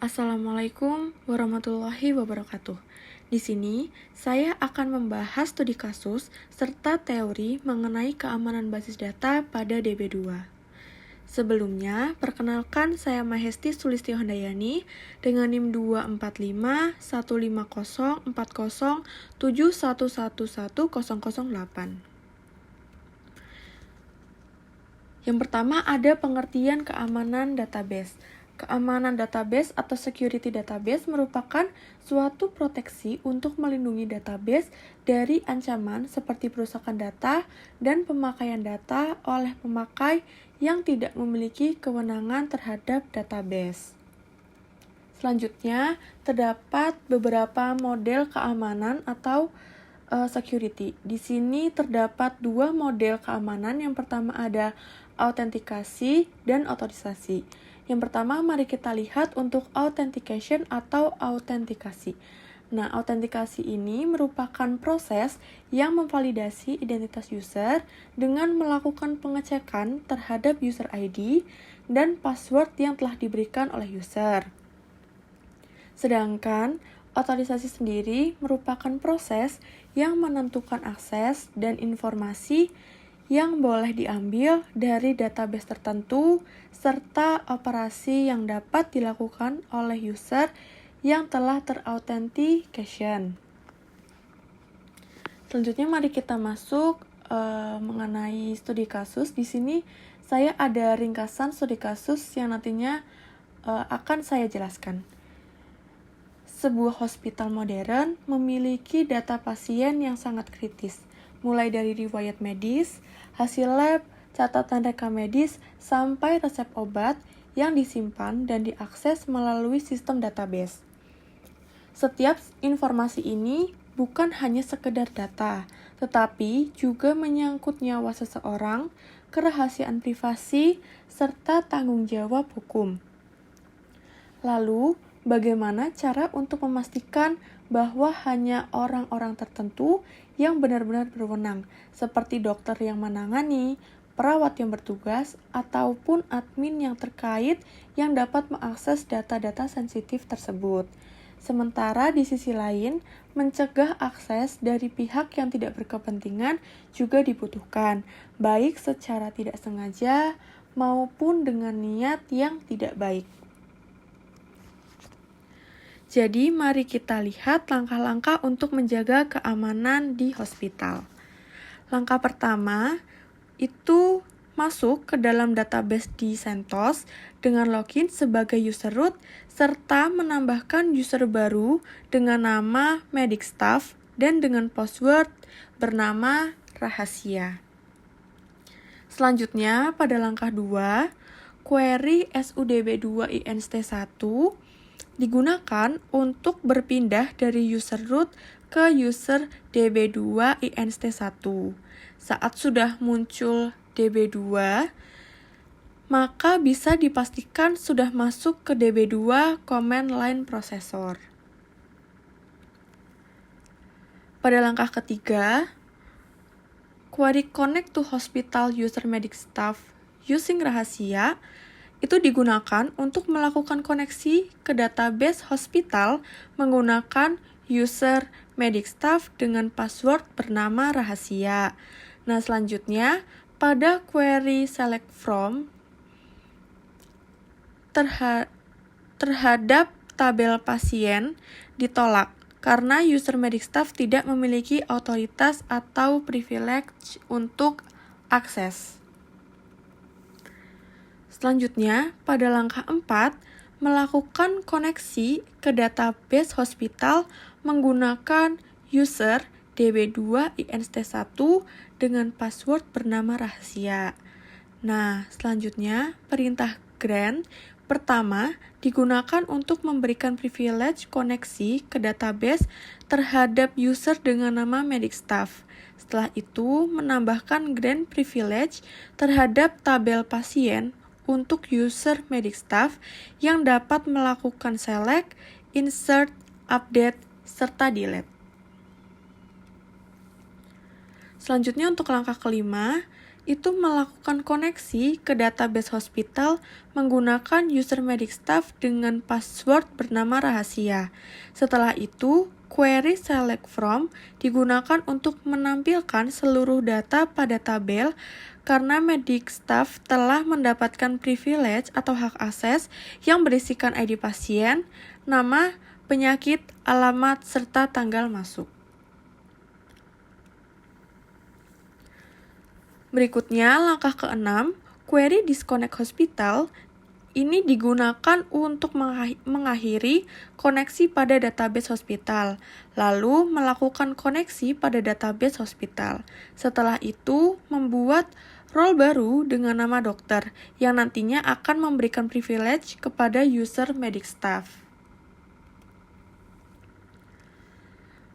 Assalamualaikum warahmatullahi wabarakatuh. Di sini, saya akan membahas studi kasus serta teori mengenai keamanan basis data pada DB2. Sebelumnya, perkenalkan saya Mahesti Sulistyo Handayani dengan NIM 245150407111008. Yang pertama ada pengertian keamanan database. Keamanan database atau security database merupakan suatu proteksi untuk melindungi database dari ancaman seperti perusakan data dan pemakaian data oleh pemakai yang tidak memiliki kewenangan terhadap database. Selanjutnya, terdapat beberapa model keamanan atau security. Di sini terdapat dua model keamanan. Yang pertama ada autentikasi dan otorisasi. Yang pertama, mari kita lihat untuk authentication atau autentikasi. Nah, autentikasi ini merupakan proses yang memvalidasi identitas user dengan melakukan pengecekan terhadap user ID dan password yang telah diberikan oleh user. Sedangkan, otorisasi sendiri merupakan proses yang menentukan akses dan informasi yang boleh diambil dari database tertentu, serta operasi yang dapat dilakukan oleh user yang telah terauthentication. Selanjutnya mari kita masuk mengenai studi kasus. Di sini saya ada ringkasan studi kasus yang nantinya akan saya jelaskan. Sebuah hospital modern memiliki data pasien yang sangat kritis, mulai dari riwayat medis, hasil lab, catatan rekam medis, sampai resep obat yang disimpan dan diakses melalui sistem database. Setiap informasi ini bukan hanya sekedar data, tetapi juga menyangkut nyawa seseorang, kerahasiaan privasi, serta tanggung jawab hukum. Lalu, bagaimana cara untuk memastikan bahwa hanya orang-orang tertentu yang benar-benar berwenang, seperti dokter yang menangani, perawat yang bertugas, ataupun admin yang terkait yang dapat mengakses data-data sensitif tersebut. Sementara di sisi lain, mencegah akses dari pihak yang tidak berkepentingan juga dibutuhkan, baik secara tidak sengaja maupun dengan niat yang tidak baik. Jadi, mari kita lihat langkah-langkah untuk menjaga keamanan di hospital. Langkah pertama, itu masuk ke dalam database di CentOS dengan login sebagai user root, serta menambahkan user baru dengan nama medicstaff dan dengan password bernama rahasia. Selanjutnya, pada langkah 2, query sudb2inst1 digunakan untuk berpindah dari user root ke user db2inst1. Saat sudah muncul db2, maka bisa dipastikan sudah masuk ke db2 command line processor. Pada langkah ketiga, query connect to hospital user medicstaff using rahasia itu digunakan untuk melakukan koneksi ke database hospital menggunakan user medicstaff dengan password bernama rahasia. Nah, selanjutnya pada query select from terhadap tabel pasien ditolak karena user medicstaff tidak memiliki otoritas atau privilege untuk akses. Selanjutnya, pada langkah 4, melakukan koneksi ke database hospital menggunakan user db2inst1 dengan password bernama rahasia. Nah, selanjutnya, perintah grant pertama digunakan untuk memberikan privilege koneksi ke database terhadap user dengan nama medicstaff. Setelah itu, menambahkan grant privilege terhadap tabel pasien untuk user medicstaff yang dapat melakukan select, insert, update, serta delete. Selanjutnya untuk langkah kelima, itu melakukan koneksi ke database hospital menggunakan user medic staff dengan password bernama rahasia. Setelah itu, query select from digunakan untuk menampilkan seluruh data pada tabel karena medic staff telah mendapatkan privilege atau hak akses yang berisikan ID pasien, nama, penyakit, alamat, serta tanggal masuk. Berikutnya, langkah ke-6, query disconnect hospital ini digunakan untuk mengakhiri koneksi pada database hospital, lalu melakukan koneksi pada database hospital. Setelah itu, membuat role baru dengan nama dokter, yang nantinya akan memberikan privilege kepada user medic staff.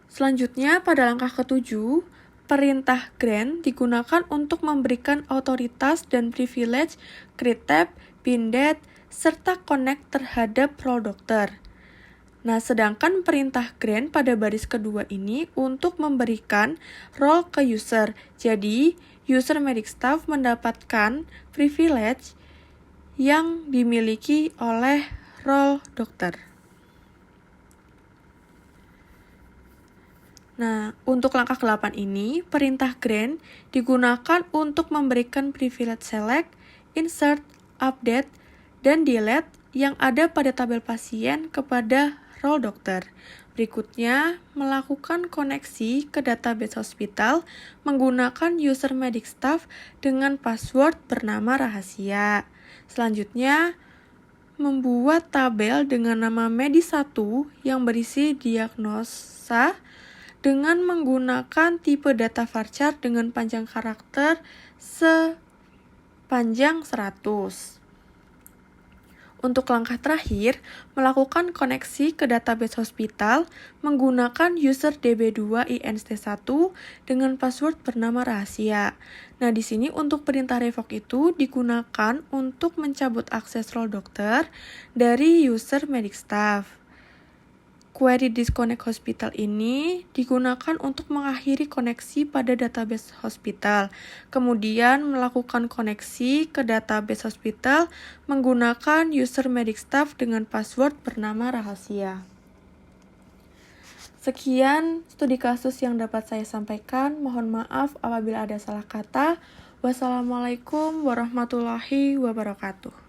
Selanjutnya, pada langkah ke-7, perintah grant digunakan untuk memberikan otoritas dan privilege create tab, bindet, serta connect terhadap role dokter. Nah, sedangkan perintah grant pada baris kedua ini untuk memberikan role ke user. Jadi, user medic staff mendapatkan privilege yang dimiliki oleh role dokter. Nah, untuk langkah ke-8 ini, perintah grant digunakan untuk memberikan privilege select, insert, update, dan delete yang ada pada tabel pasien kepada role dokter. Berikutnya, melakukan koneksi ke database hospital menggunakan user medic staff dengan password bernama rahasia. Selanjutnya, membuat tabel dengan nama Medis1 yang berisi diagnosa dengan menggunakan tipe data varchar dengan panjang karakter sepanjang 100. Untuk langkah terakhir, melakukan koneksi ke database hospital menggunakan user db2inst1 dengan password bernama rahasia. Nah, di sini untuk perintah revoke itu digunakan untuk mencabut akses role dokter dari user medic staff. Query disconnect hospital ini digunakan untuk mengakhiri koneksi pada database hospital, kemudian melakukan koneksi ke database hospital menggunakan user medic staff dengan password bernama rahasia. Sekian studi kasus yang dapat saya sampaikan. Mohon maaf apabila ada salah kata. Wassalamualaikum warahmatullahi wabarakatuh.